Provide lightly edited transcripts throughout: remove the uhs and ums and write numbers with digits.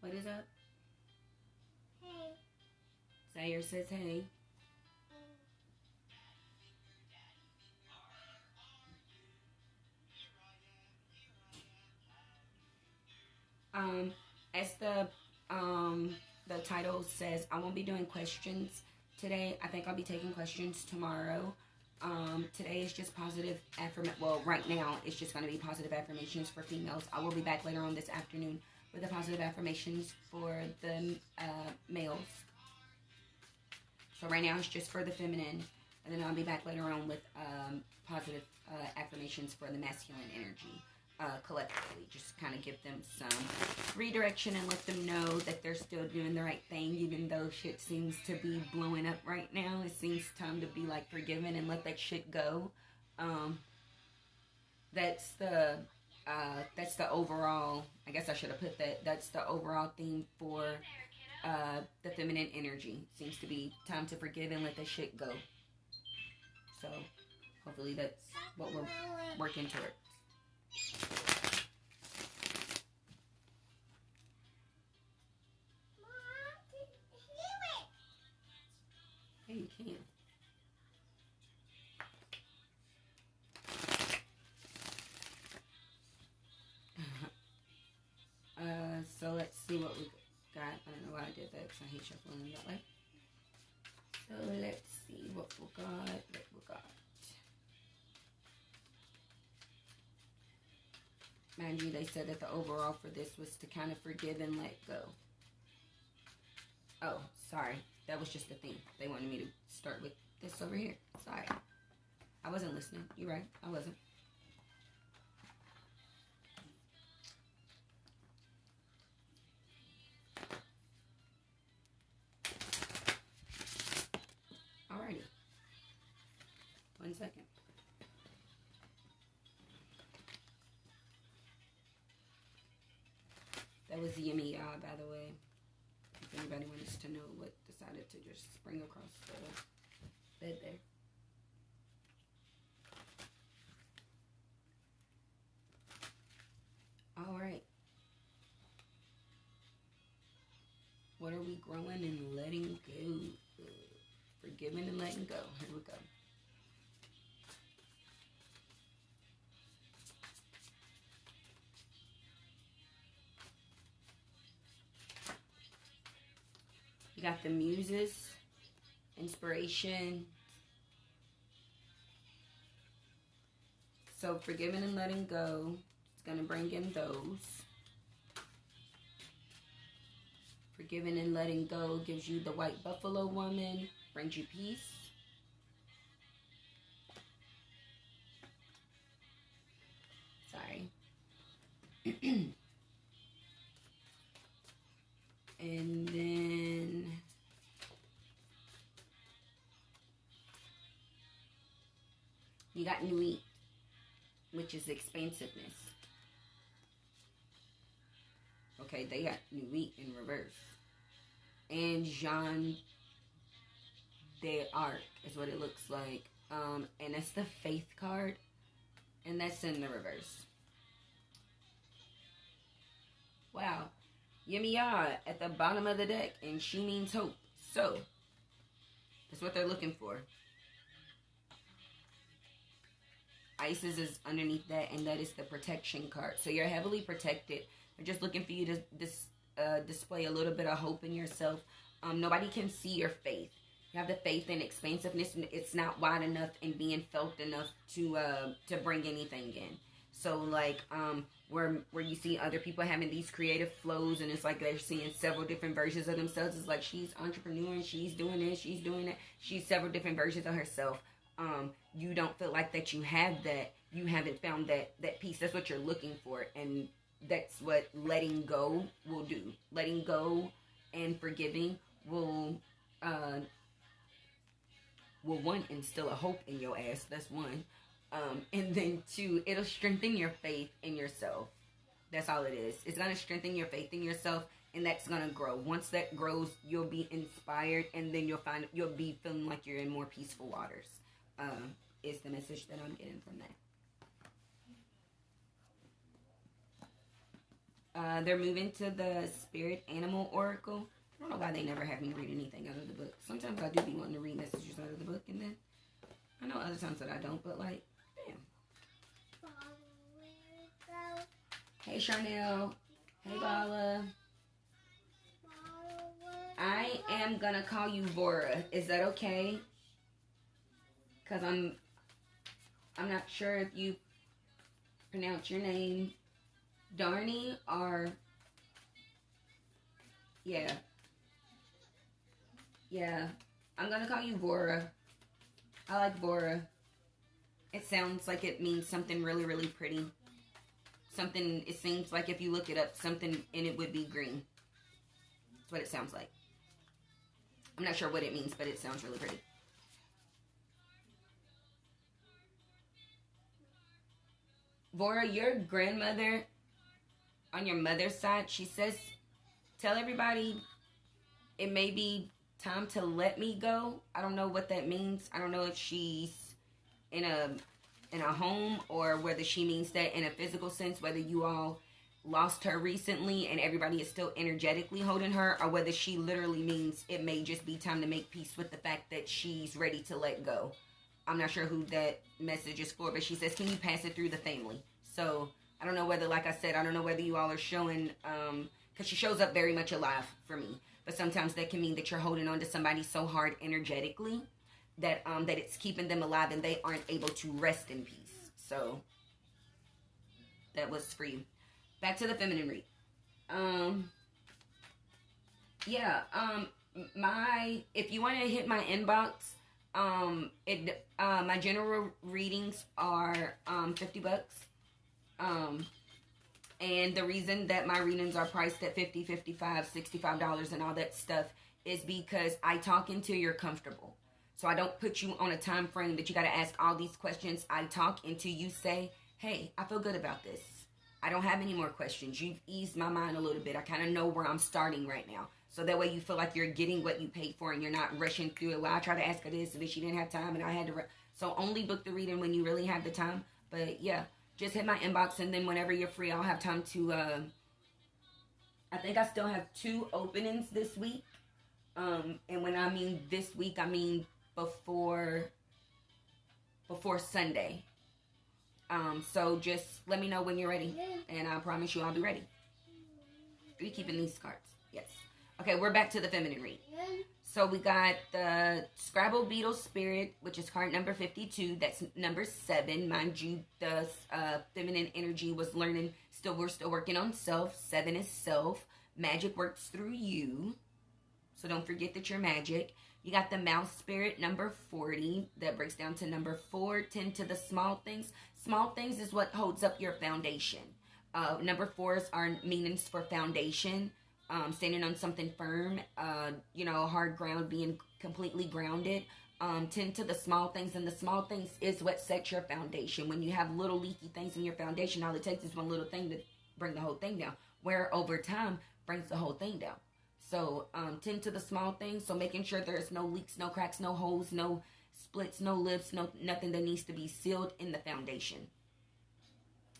What is up? Hey. Zaire says hey. As the title says, I won't be doing questions today. I think I'll be taking questions tomorrow. Today is just positive affirmation. Well, right now it's just going to be positive affirmations for females. I will be back later on this afternoon with the positive affirmations for the males. So right now it's just for the feminine, and then I'll be back later on with positive affirmations for the masculine energy. Collectively, just kind of give them some redirection and let them know that they're still doing the right thing, even though shit seems to be blowing up right now. It seems time to be like forgiven and let that shit go. That's the overall. I guess I should have put that. That's the overall theme for the feminine energy. Seems to be time to forgive and let that shit go. So hopefully that's what we're working towards. Yeah, you can. So let's see what we got. I don't know why I did that because I hate shuffling that way. So let's see what we got. Mind you, they said that the overall for this was to kind of forgive and let go. Oh, sorry. That was just the thing. They wanted me to start with this over here. Sorry. I wasn't listening. You're right. I wasn't. Alrighty. 1 second. That was Yummy Ya, by the way. If anybody wants to know what decided to just spring across the bed there. Alright. What are we growing and letting go? Forgiving and letting go. Here we go. You got the muses, inspiration. So forgiving and letting go. It's going to bring in those. Forgiving and letting go gives you the white buffalo woman. Brings you peace. Sorry. And then you got Nuit, which is expansiveness. Okay, they got Nuit in reverse. And Jeanne d'Arc is what it looks like. And that's the Faith card. And that's in the reverse. Wow. Yummy Ya at the bottom of the deck, and she means hope. So, that's what they're looking for. Isis is underneath that, and that is the protection card. So you're heavily protected. They're just looking for you to display a little bit of hope in yourself. Nobody can see your faith. You have the faith and expansiveness. It's not wide enough and being felt enough to bring anything in. So like where you see other people having these creative flows, and it's like they're seeing several different versions of themselves. It's like she's entrepreneur, she's doing this, she's doing that. She's several different versions of herself. You don't feel like that you have that. You haven't found that piece. That's what you're looking for, and that's what letting go will do. Letting go and forgiving will one, instill a hope in your ass. That's one. And then two, it'll strengthen your faith in yourself. That's all it is. It's going to strengthen your faith in yourself, and that's going to grow. Once that grows, you'll be inspired, and then you'll be feeling like you're in more peaceful waters. Is the message that I'm getting from that. They're moving to the Spirit Animal Oracle. I don't know why they never have me read anything out of the book. Sometimes I do be wanting to read messages out of the book, and then I know other times that I don't, but like, damn. Hey, Charnel. Hey, Bala. I am gonna call you Vora. Is that okay? Cause I'm not sure if you pronounce your name Darnie or yeah. I'm gonna call you Vora. I like Vora. It sounds like it means something really, really pretty. Something, it seems like if you look it up, something in it would be green. That's what it sounds like. I'm not sure what it means, but it sounds really pretty. Vora, your grandmother on your mother's side, she says, tell everybody it may be time to let me go. I don't know what that means. I don't know if she's in a home or whether she means that in a physical sense, whether you all lost her recently and everybody is still energetically holding her, or whether she literally means it may just be time to make peace with the fact that she's ready to let go. I'm not sure who that message is for, but she says, can you pass it through the family? So I don't know whether, like I said, I don't know whether you all are showing, because she shows up very much alive for me. But sometimes that can mean that you're holding on to somebody so hard energetically that that it's keeping them alive and they aren't able to rest in peace. So that was for you. Back to the feminine read. If you want to hit my inbox, my general readings are $50. And the reason that my readings are priced at $50, $55, $65 and all that stuff is because I talk until you're comfortable. So I don't put you on a time frame that you got to ask all these questions. I talk until you say, hey, I feel good about this. I don't have any more questions. You've eased my mind a little bit. I kind of know where I'm starting right now. So that way you feel like you're getting what you paid for and you're not rushing through it. Well, I tried to ask her this and then she didn't have time and I had to. So only book the reading when you really have the time. But yeah, just hit my inbox and then whenever you're free, I'll have time to. I think I still have 2 openings this week. And when I mean this week, I mean before Sunday. So just let me know when you're ready, and I promise you I'll be ready. Are you keeping these cards? Yes. Okay, we're back to the feminine read. So we got the Scrabble Beetle Spirit, which is card number 52. That's number 7. Mind you, the feminine energy was learning. We're still working on self. 7 is self. Magic works through you. So don't forget that you're magic. You got the Mouse Spirit, number 40. That breaks down to number 4. Tend to the small things. Small things is what holds up your foundation. Number 4s are meanings for foundation. Standing on something firm. Hard ground, being completely grounded. Tend to the small things. And the small things is what sets your foundation. When you have little leaky things in your foundation, all it takes is one little thing to bring the whole thing down. Where over time brings the whole thing down. So, tend to the small things. So, making sure there's no leaks, no cracks, no holes, no splits, no lips, nothing that needs to be sealed in the foundation.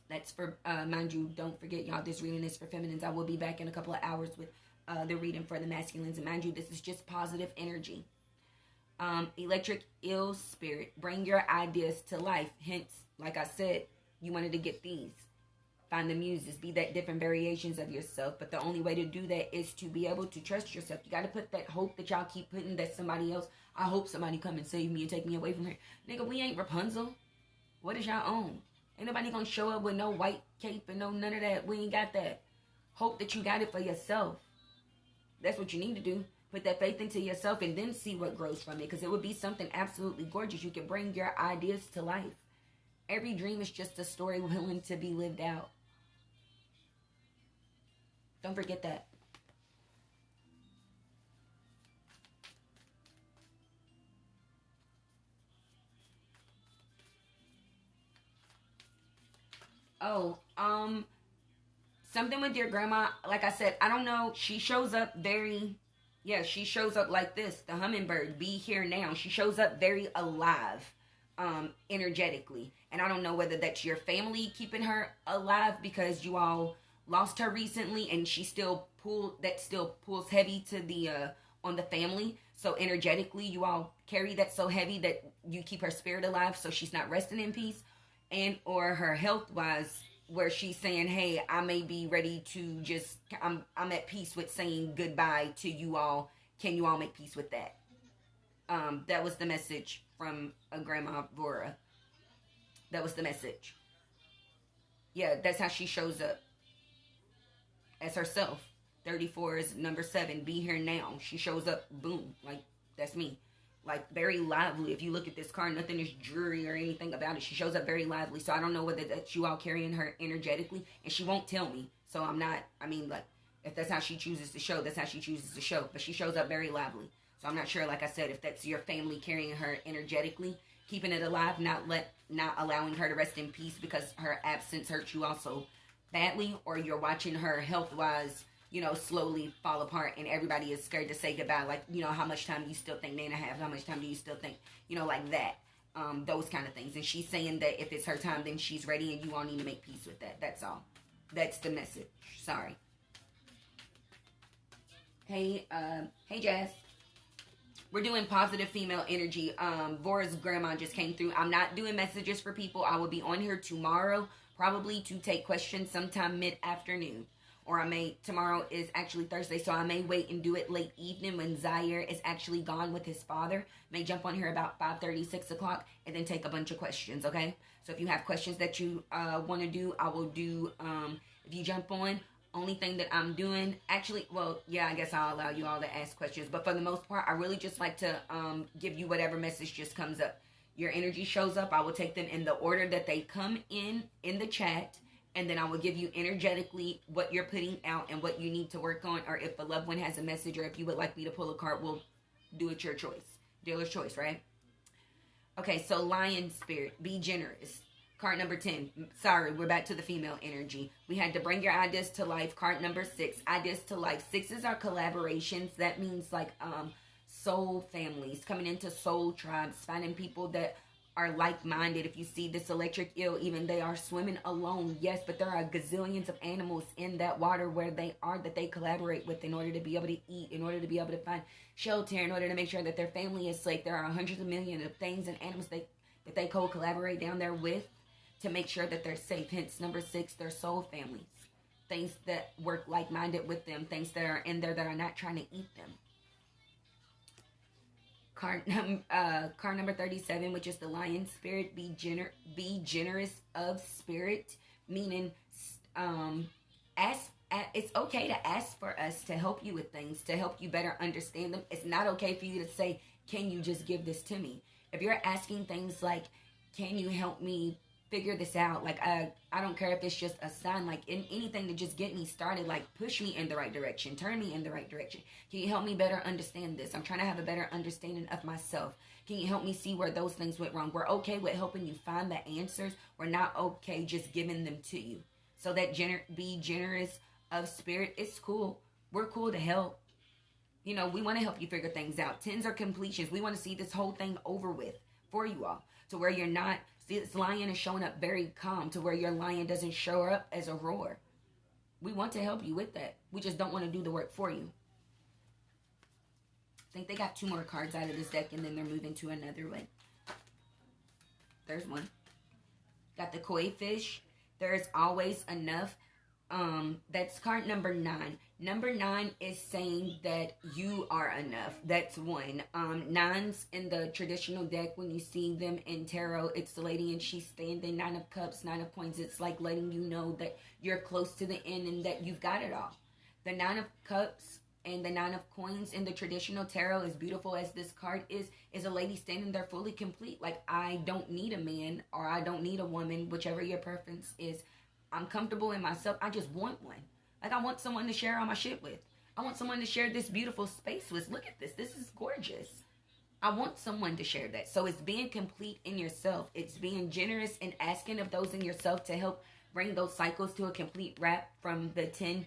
That's for, mind you, don't forget, y'all, this reading is for feminines. I will be back in a couple of hours with the reading for the masculines. And mind you, this is just positive energy. Electric Eel Spirit. Bring your ideas to life. Hence, like I said, you wanted to get these. Find the muses, be that different variations of yourself. But the only way to do that is to be able to trust yourself. You got to put that hope that y'all keep putting that somebody else. I hope somebody come and save me and take me away from here. Nigga, we ain't Rapunzel. What is y'all own? Ain't nobody gonna show up with no white cape and no none of that. We ain't got that. Hope that you got it for yourself. That's what you need to do. Put that faith into yourself and then see what grows from it. Because it would be something absolutely gorgeous. You can bring your ideas to life. Every dream is just a story willing to be lived out. Don't forget that. Oh, something with your grandma. Like I said, I don't know. She shows up she shows up like this. The hummingbird, be here now. She shows up very alive, energetically. And I don't know whether that's your family keeping her alive because you all lost her recently, and she still pulls heavy to the on the family. So energetically, you all carry that so heavy that you keep her spirit alive, so she's not resting in peace, and or her health wise, where she's saying, "Hey, I may be ready to just I'm at peace with saying goodbye to you all. Can you all make peace with that?" That was the message from Grandma Vora. That was the message. Yeah, that's how she shows up as herself. 34 is number 7. Be here now. She shows up, boom, like that's me. Like very lively. If you look at this card, nothing is dreary or anything about it. She shows up very lively. So I don't know whether that's you all carrying her energetically, and she won't tell me. So I'm not. I mean, like if that's how she chooses to show, that's how she chooses to show. But she shows up very lively. So I'm not sure. Like I said, if that's your family carrying her energetically, keeping it alive, not allowing her to rest in peace because her absence hurts you also badly, or you're watching her health wise, slowly fall apart, and everybody is scared to say goodbye. Like, how much time do you still think Nana have? How much time do you still think, like that? Those kind of things. And she's saying that if it's her time, then she's ready, and you all need to make peace with that. That's all. That's the message. Sorry. Hey, Jazz. We're doing positive female energy. Vora's grandma just came through. I'm not doing messages for people. I will be on here tomorrow, probably to take questions sometime mid-afternoon. Or tomorrow is actually Thursday, so I may wait and do it late evening when Zaire is actually gone with his father. May jump on here about 5:30, 6 o'clock, and then take a bunch of questions, okay? So if you have questions that you want to do, I will do, if you jump on, only thing that I'm doing, actually, well, yeah, I guess I'll allow you all to ask questions, but for the most part, I really just like to give you whatever message just comes up. Your energy shows up, I will take them in the order that they come in the chat, and then I will give you energetically what you're putting out and what you need to work on, or if a loved one has a message, or if you would like me to pull a card, we'll do it your choice. Dealer's choice, right? Okay, so Lion Spirit, be generous. Card number 10. Sorry, we're back to the female energy. We had to bring your ideas to life. Card number 6. Ideas to life. 6s are collaborations. That means like soul families, coming into soul tribes, finding people that are like-minded. If you see this electric eel, even they are swimming alone. Yes, but there are gazillions of animals in that water where they are that they collaborate with in order to be able to eat, in order to be able to find shelter, in order to make sure that their family is safe. There are hundreds of millions of things and animals that they collaborate down there with to make sure that they're safe. Hence, number 6, they're soul families. Things that work like-minded with them. Things that are in there that are not trying to eat them. Card number 37, which is the Lion Spirit. Be generous of spirit. Meaning, it's okay to ask for us to help you with things, to help you better understand them. It's not okay for you to say, can you just give this to me? If you're asking things like, can you help me figure this out? Like, I don't care if it's just a sign, like in anything to just get me started, like push me in the right direction, turn me in the right direction. Can you help me better understand this? I'm trying to have a better understanding of myself. Can you help me see where those things went wrong? We're okay with helping you find the answers. We're not okay just giving them to you. So that be generous of spirit. It's cool. We're cool to help. We want to help you figure things out. 10s are completions. We want to see this whole thing over with for you all, to where you're not. See, this lion is showing up very calm, to where your lion doesn't show up as a roar. We want to help you with that. We just don't want to do the work for you. I think they got 2 more cards out of this deck, and then they're moving to another one. There's one. Got the koi fish. There's always enough. That's card number 9. Number 9 is saying that you are enough. That's 1. 9s in the traditional deck, when you see them in tarot, it's the lady and she's standing. 9 of cups, 9 of coins. It's like letting you know that you're close to the end and that you've got it all. The 9 of cups and the 9 of coins in the traditional tarot, as beautiful as this card is a lady standing there fully complete. Like, I don't need a man, or I don't need a woman, whichever your preference is. I'm comfortable in myself. I just want one. Like, I want someone to share all my shit with. I want someone to share this beautiful space with. Look at this. This is gorgeous. I want someone to share that. So it's being complete in yourself. It's being generous and asking of those in yourself to help bring those cycles to a complete wrap. From the 10,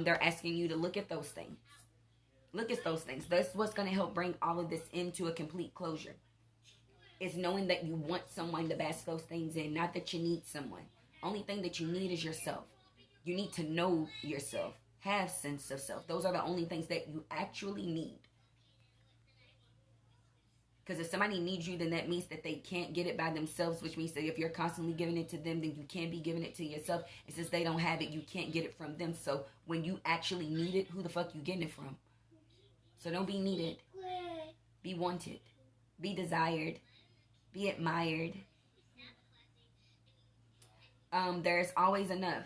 they're asking you to look at those things. Look at those things. That's what's going to help bring all of this into a complete closure. It's knowing that you want someone to bask those things in, not that you need someone. Only thing that you need is yourself. You need to know yourself, have sense of self. Those are the only things that you actually need. Because if somebody needs you, then that means that they can't get it by themselves, which means that if you're constantly giving it to them, then you can't be giving it to yourself. And since they don't have it, you can't get it from them. So when you actually need it, who the fuck you getting it from? So don't be needed. Be wanted. Be desired. Be admired. There's always enough.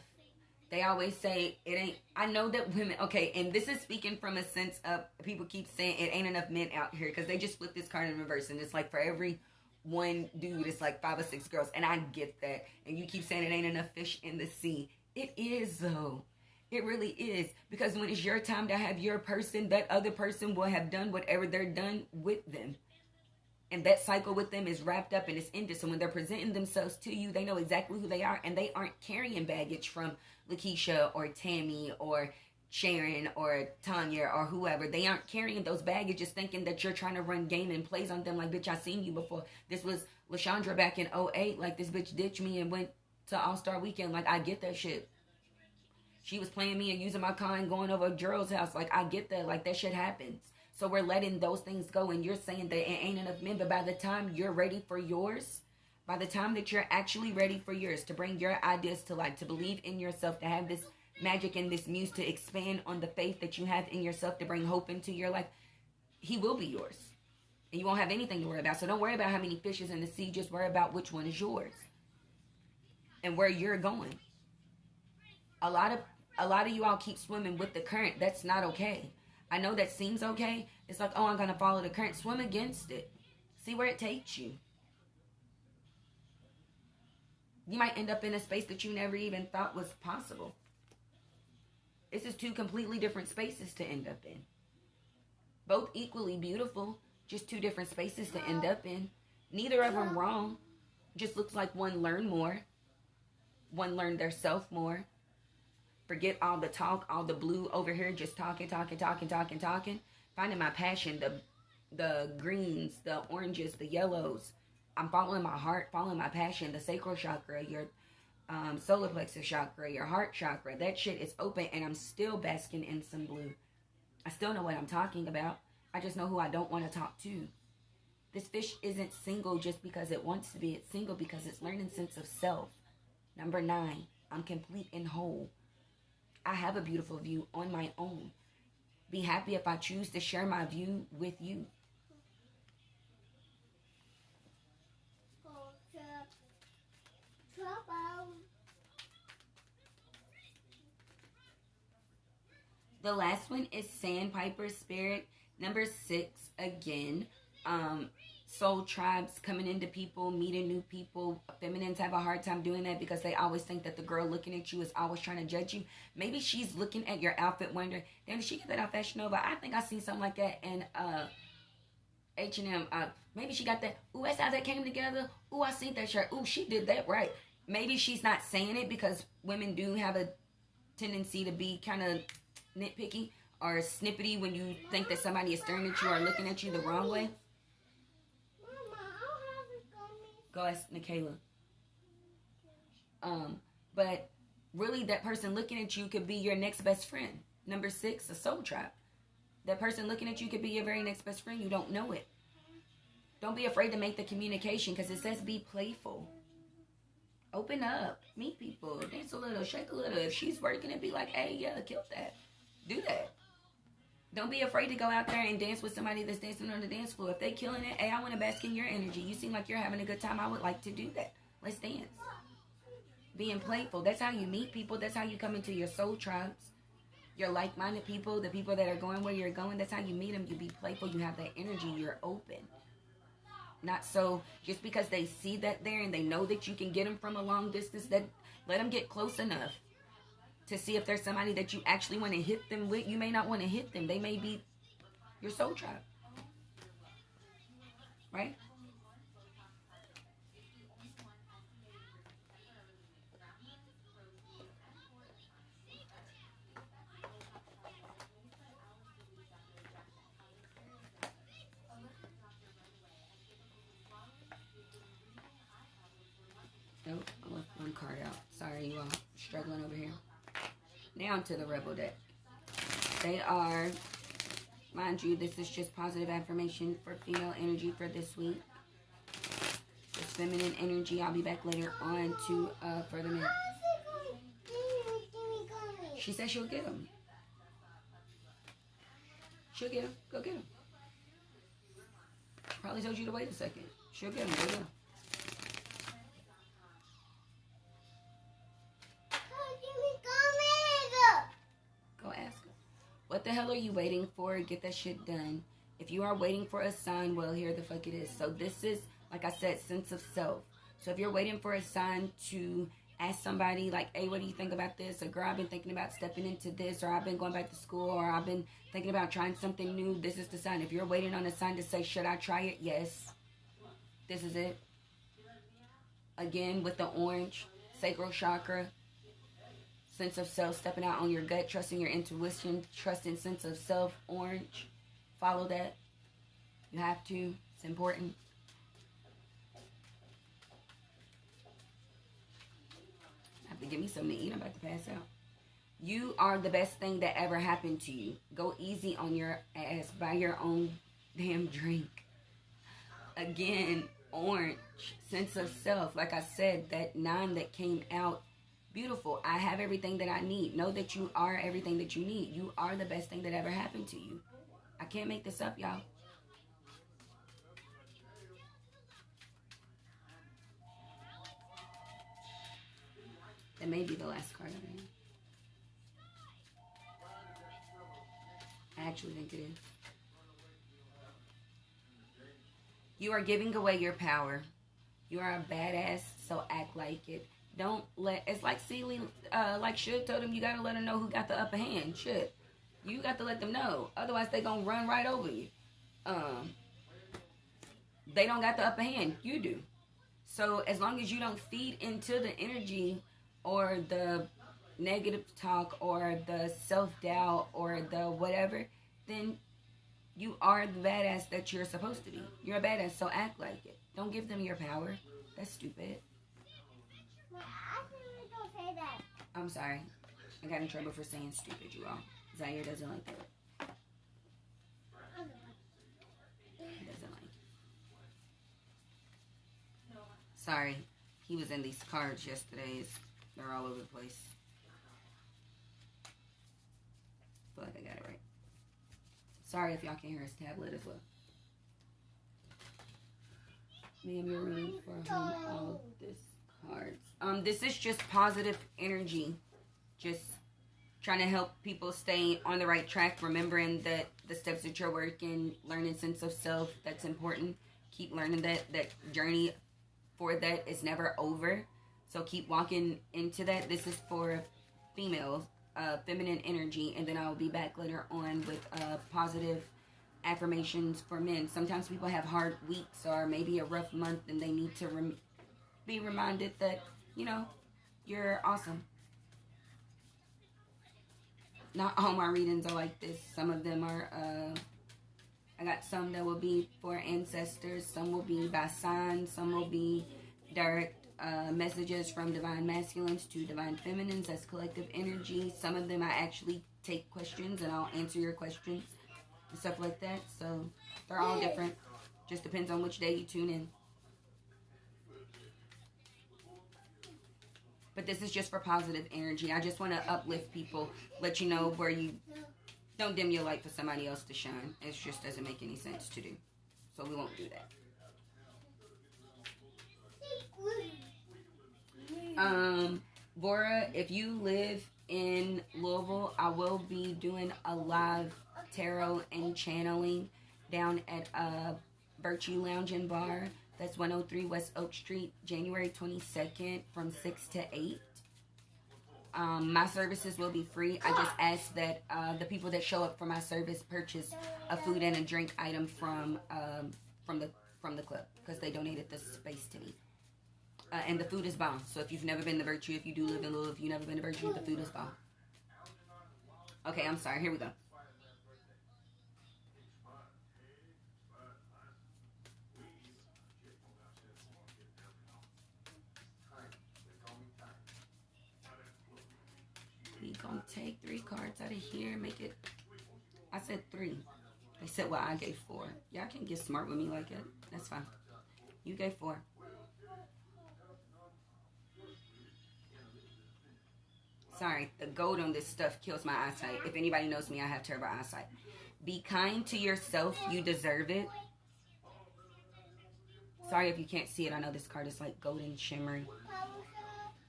They always say it ain't. I know that women, okay, and this is speaking from a sense of people keep saying it ain't enough men out here because they just flip this card in reverse and it's like for every one dude, it's like 5 or 6 girls. And I get that. And you keep saying it ain't enough fish in the sea. It is, though. It really is. Because when it's your time to have your person, that other person will have done whatever they're done with them. And that cycle with them is wrapped up and it's ended. So when they're presenting themselves to you, they know exactly who they are. And they aren't carrying baggage from Lakeisha or Tammy or Sharon or Tanya or whoever. They aren't carrying those baggages thinking that you're trying to run game and plays on them like, bitch, I seen you before. This was LaShondra back in 2008. Like, this bitch ditched me and went to All-Star Weekend. Like, I get that shit. She was playing me and using my car and going over a girl's house. Like, I get that. Like, that shit happens. So we're letting those things go, and you're saying that it ain't enough men, but by the time you're ready for yours, by the time that you're actually ready for yours, to bring your ideas to life, to believe in yourself, to have this magic and this muse, to expand on the faith that you have in yourself, to bring hope into your life, he will be yours. And you won't have anything to worry about. So don't worry about how many fishes in the sea, just worry about which one is yours and where you're going. A lot of you all keep swimming with the current. That's not okay. I know that seems okay. It's like, oh, I'm going to follow the current. Swim against it. See where it takes you. You might end up in a space that you never even thought was possible. This is 2 completely different spaces to end up in. Both equally beautiful, just 2 different spaces to end up in. Neither of them wrong. Just looks like one learned more. One learned their self more. Forget all the talk, all the blue over here, just talking. Finding my passion, the greens, the oranges, the yellows. I'm following my heart, following my passion, the sacral chakra, your solar plexus chakra, your heart chakra. That shit is open, and I'm still basking in some blue. I still know what I'm talking about. I just know who I don't want to talk to. This fish isn't single just because it wants to be. It's single because it's learning sense of self. Number 9, I'm complete and whole. I have a beautiful view on my own. Be happy if I choose to share my view with you. The last one is Sandpiper Spirit. Number 6, again. Soul tribes, coming into people, meeting new people. Feminines have a hard time doing that because they always think that the girl looking at you is always trying to judge you. Maybe she's looking at your outfit wondering, damn, did she get that off Fashion Nova? I think I seen something like that in H&M. Maybe she got that. Ooh, that's how that came together. Ooh, I seen that shirt. Ooh, she did that right. Maybe she's not saying it because women do have a tendency to be kind of nitpicky or snippety when you think that somebody is staring at you or looking at you the wrong way. Go ask Nikayla. But really, that person looking at you could be your next best friend. Number 6, a soul trap. That person looking at you could be your very next best friend. You don't know it. Don't be afraid to make the communication because it says be playful. Open up. Meet people. Dance a little. Shake a little. If she's working it, be like, hey, yeah, kill that. Do that. Don't be afraid to go out there and dance with somebody that's dancing on the dance floor. If they killing it, hey, I want to bask in your energy. You seem like you're having a good time. I would like to do that. Let's dance. Being playful. That's how you meet people. That's how you come into your soul tribes. Your like-minded people, the people that are going where you're going. That's how you meet them. You be playful. You have that energy. You're open. Not so just because they see that there and they know that you can get them from a long distance, that let them get close enough to see if there's somebody that you actually want to hit them with. You may not want to hit them. They may be your soul tribe. Right? Nope, I left one card out. Sorry, you all. Struggling over here. Now to the Rebel deck. They are, mind you, this is just positive affirmation for female energy for this week. It's feminine energy. I'll be back later on to further men. She said she'll get them. She'll get them. Go get them. Probably told you to wait a second. She'll get them. Go get them. Go ask her. What the hell are you waiting for? Get that shit done. If you are waiting for a sign, well, here the fuck it is. So this is, like I said, sense of self. So if you're waiting for a sign to ask somebody, like, hey, what do you think about this? Or, girl, I've been thinking about stepping into this. Or, I've been going back to school. Or, I've been thinking about trying something new. This is the sign. If you're waiting on a sign to say, should I try it? Yes. This is it. Again, with the orange, sacral chakra. Sense of self, stepping out on your gut, trusting your intuition, trusting sense of self, orange. Follow that. You have to. It's important. I have to give me something to eat. I'm about to pass out. You are the best thing that ever happened to you. Go easy on your ass. Buy your own damn drink. Again, orange. Sense of self. Like I said, that 9 that came out. Beautiful. I have everything that I need. Know that you are everything that you need. You are the best thing that ever happened to you. I can't make this up, y'all. That may be the last card I have. I actually think it is. You are giving away your power. You are a badass, so act like it. Don't let, it's like Celie, like Shug told him, you got to let them know who got the upper hand. Shit. You got to let them know. Otherwise, they going to run right over you. They don't got the upper hand. You do. So, as long as you don't feed into the energy or the negative talk or the self-doubt or the whatever, then you are the badass that you're supposed to be. You're a badass, so act like it. Don't give them your power. That's stupid. I'm sorry. I got in trouble for saying stupid, you all. Zaire doesn't like that. He doesn't like it. Sorry. He was in these cards yesterday. They're all over the place. I feel like I got it right. Sorry if y'all can't hear his tablet as well. Ma'am, you're reading for all this cards. This is just positive energy. Just trying to help people stay on the right track. Remembering that the steps that you're working, learning sense of self, that's important. Keep learning that journey for that is never over. So keep walking into that. This is for females, feminine energy. And then I'll be back later on with positive affirmations for men. Sometimes people have hard weeks or maybe a rough month and they need to be reminded that, you know, you're awesome. Not all my readings are like this. Some of them are, I got some that will be for ancestors. Some will be by sign. Some will be direct messages from divine masculines to divine feminines. That's collective energy. Some of them I actually take questions and I'll answer your questions and stuff like that. So they're all different. Just depends on which day you tune in. But this is just for positive energy. I just want to uplift people, let you know where you don't dim your light for somebody else to shine. It just doesn't make any sense to do. So we won't do that. Bora, if you live in Louisville, I will be doing a live tarot and channeling down at Virtue Lounge and Bar. That's 103 West Oak Street, January 22nd from 6 to 8. My services will be free. I just ask that the people that show up for my service purchase a food and a drink item from the club because they donated the space to me. And the food is bomb. So if you've never been to Virtue, if you do live in Louisville, if you've never been to Virtue, the food is bomb. Okay, I'm sorry. Here we go. We gonna take cards out of here. Make it, I said 3. They said, well, I gave 4. Y'all can get smart with me like that. That's fine. You gave 4. Sorry, the gold on this stuff kills my eyesight. If anybody knows me, I have terrible eyesight. Be kind to yourself. You deserve it. Sorry if you can't see it. I know this card is like golden shimmering.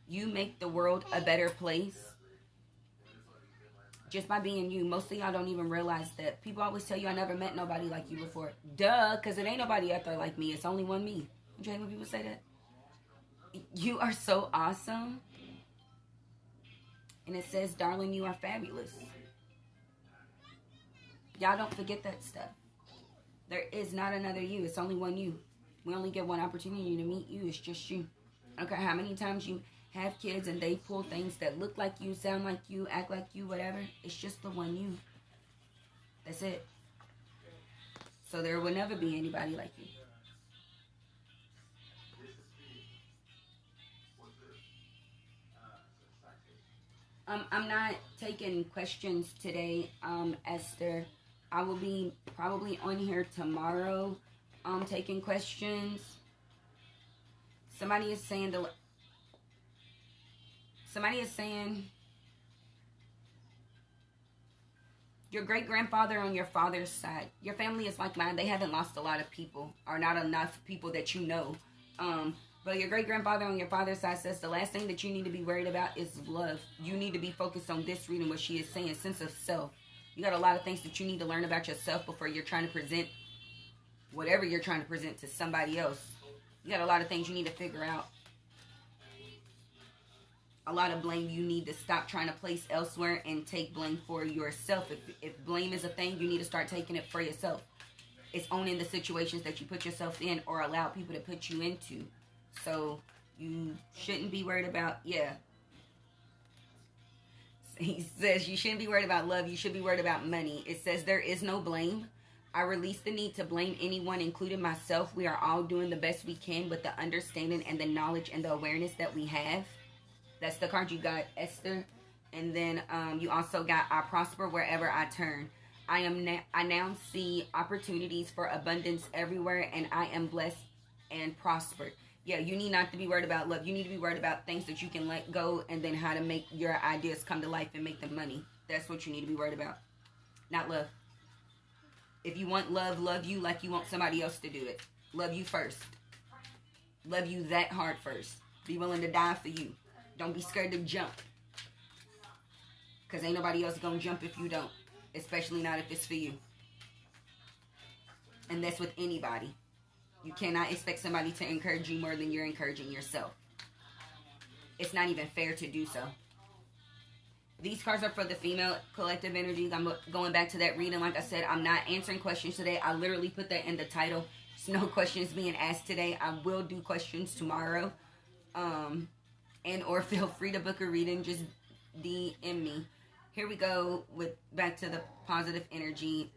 You make the world a better place just by being you. Most of y'all don't even realize that. People always tell you, I never met nobody like you before. Duh, because it ain't nobody out there like me. It's only one me. Don't you hate when people say that? You are so awesome. And it says, darling, you are fabulous. Y'all don't forget that stuff. There is not another you. It's only one you. We only get one opportunity to meet you. It's just you. I don't care how many times you have kids and they pull things that look like you, sound like you, act like you, whatever. It's just the one you. That's it. So there will never be anybody like you. I'm not taking questions today, Esther. I will be probably on here tomorrow, taking questions. Somebody is saying your great-grandfather on your father's side. Your family is like mine. They haven't lost a lot of people, or not enough people that you know. But your great-grandfather on your father's side says the last thing that you need to be worried about is love. You need to be focused on this reading, what she is saying, sense of self. You got a lot of things that you need to learn about yourself before you're trying to present whatever you're trying to present to somebody else. You got a lot of things you need to figure out. A lot of blame you need to stop trying to place elsewhere and take blame for yourself. If blame is a thing, you need to start taking it for yourself. It's owning the situations that you put yourself in or allow people to put you into. So you shouldn't be worried about, He says you shouldn't be worried about love. You should be worried about money. It says there is no blame. I release the need to blame anyone, including myself. We are all doing the best we can with the understanding and the knowledge and the awareness that we have. That's the card you got, Esther. And then you also got, I prosper wherever I turn. I now see opportunities for abundance everywhere, and I am blessed and prospered. Yeah, you need not to be worried about love. You need to be worried about things that you can let go, and then how to make your ideas come to life and make them money. That's what you need to be worried about, not love. If you want love, love you like you want somebody else to do it. Love you first. Love you that hard first. Be willing to die for you. Don't be scared to jump. Because ain't nobody else going to jump if you don't. Especially not if it's for you. And that's with anybody. You cannot expect somebody to encourage you more than you're encouraging yourself. It's not even fair to do so. These cards are for the female collective energies. I'm going back to that reading. Like I said, I'm not answering questions today. I literally put that in the title. There's no questions being asked today. I will do questions tomorrow. And or feel free to book a reading. Just DM me. Here we go with back to the positive energy.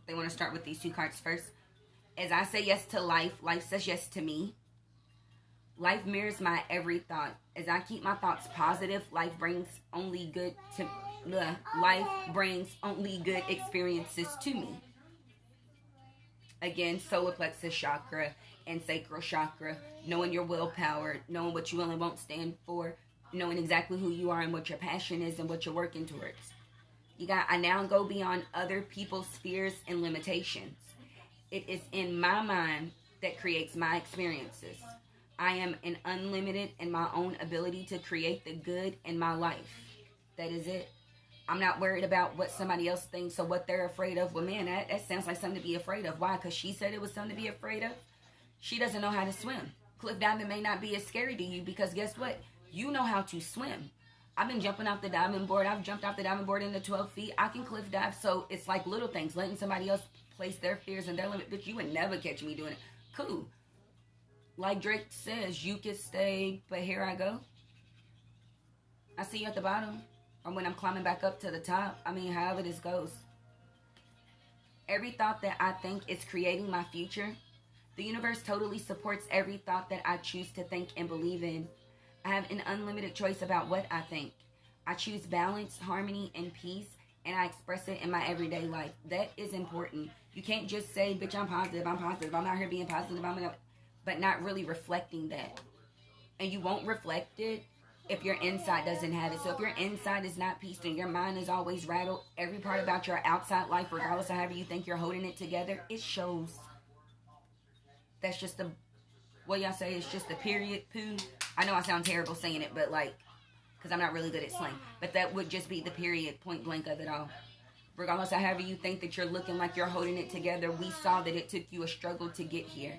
They want to start with these 2 cards first. As I say yes to life, life says yes to me. Life mirrors my every thought. As I keep my thoughts positive, life brings only good experiences to me. Again, solar plexus chakra and sacral chakra, knowing your willpower, knowing what you will and won't stand for, knowing exactly who you are and what your passion is and what you're working towards. I now go beyond other people's fears and limitations. It is in my mind that creates my experiences. I am an unlimited in my own ability to create the good in my life. That is it. I'm not worried about what somebody else thinks or what they're afraid of. Well, man, that sounds like something to be afraid of. Why? Because she said it was something to be afraid of? She doesn't know how to swim. Cliff diving may not be as scary to you because guess what? You know how to swim. I've been jumping off the diving board. I've jumped off the diving board into 12 feet. I can cliff dive. So it's like little things. Letting somebody else place their fears and their limit. Bitch, you would never catch me doing it. Cool. Like Drake says, you can stay, but here I go. I see you at the bottom. Or when I'm climbing back up to the top. I mean, however this goes. Every thought that I think is creating my future. The universe totally supports every thought that I choose to think and believe in. I have an unlimited choice about what I think. I choose balance, harmony, and peace, and I express it in my everyday life. That is important. You can't just say, bitch, I'm positive, I'm out here being positive, but not really reflecting that. And you won't reflect it if your inside doesn't have it. So if your inside is not peaced and your mind is always rattled, every part about your outside life, regardless of however you think you're holding it together, it shows. That's just the, what y'all say, it's just a period poo. I know I sound terrible saying it, but like, because I'm not really good at slang. But that would just be the period, point blank of it all. Regardless of however you think that you're looking like you're holding it together, we saw that it took you a struggle to get here.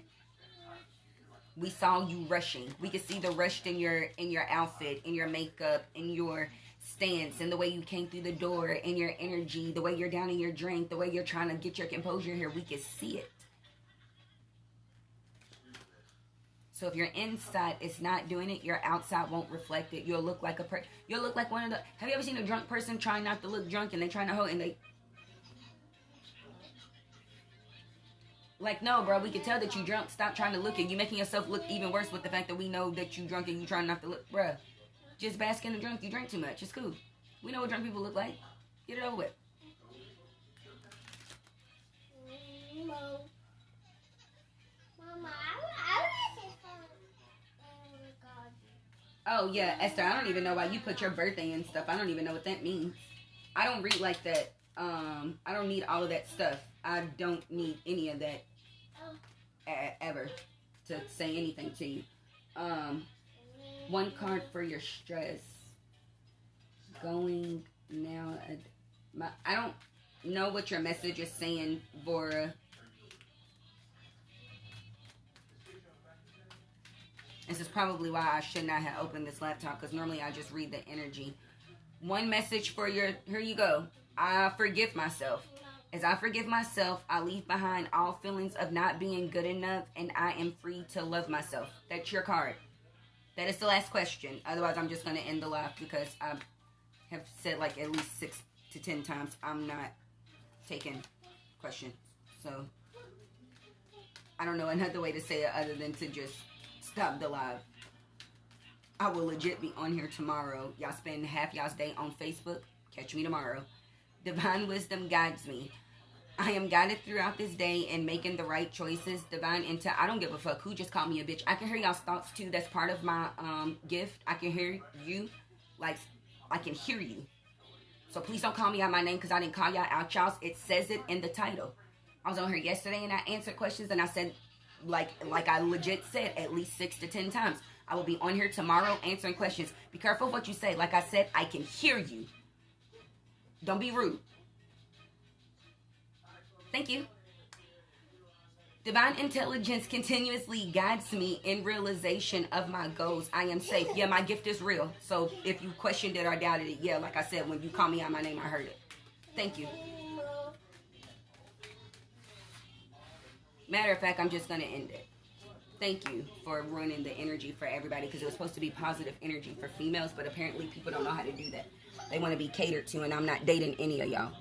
We saw you rushing. We could see the rush in your outfit, in your makeup, in your stance, in the way you came through the door, in your energy, the way you're down in your drink, the way you're trying to get your composure here. We could see it. So if your inside is not doing it, your outside won't reflect it. You'll look like you'll look like one of the, have you ever seen a drunk person trying not to look drunk and they trying to hold and they, like, no, bro, we can tell that you drunk. Stop trying to look and you making yourself look even worse with the fact that we know that you drunk and you trying not to look. Bruh, just bask in the drunk. You drink too much. It's cool. We know what drunk people look like. Get it over with. Mama, Oh, yeah, Esther, I don't even know why you put your birthday and stuff. I don't even know what that means. I don't read like that. I don't need all of that stuff. I don't need any of that ever to say anything to you. One card for your stress. Going now. I don't know what your message is saying, Bora. This is probably why I should not have opened this laptop, because normally I just read the energy. One message for your, here you go. I forgive myself. As I forgive myself, I leave behind all feelings of not being good enough, and I am free to love myself. That's your card. That is the last question. Otherwise, I'm just going to end the live, because I have said like at least 6 to 10 times I'm not taking questions. So, I don't know another way to say it other than to just stop the live. I will legit be on here tomorrow. Y'all spend half y'all's day on Facebook. Catch me tomorrow. Divine wisdom guides me. I am guided throughout this day in making the right choices. Divine intel. I don't give a fuck who just called me a bitch. I can hear y'all's thoughts too. That's part of my gift. I can hear you. Like, I can hear you. So please don't call me out my name, because I didn't call y'all out, y'all. It says it in the title. I was on here yesterday and I answered questions and I said, like I legit said at least 6 to 10 times, I will be on here tomorrow answering questions. Be careful of what you say. Like I said, I can hear you. Don't be rude. Thank you. Divine intelligence continuously guides me in realization of my goals. I am safe. Yeah, my gift is real. So if you questioned it or doubted it, yeah, like I said, when you call me out my name, I heard it. Thank you. Matter of fact, I'm just going to end it. Thank you for ruining the energy for everybody, because it was supposed to be positive energy for females, but apparently people don't know how to do that. They want to be catered to, and I'm not dating any of y'all.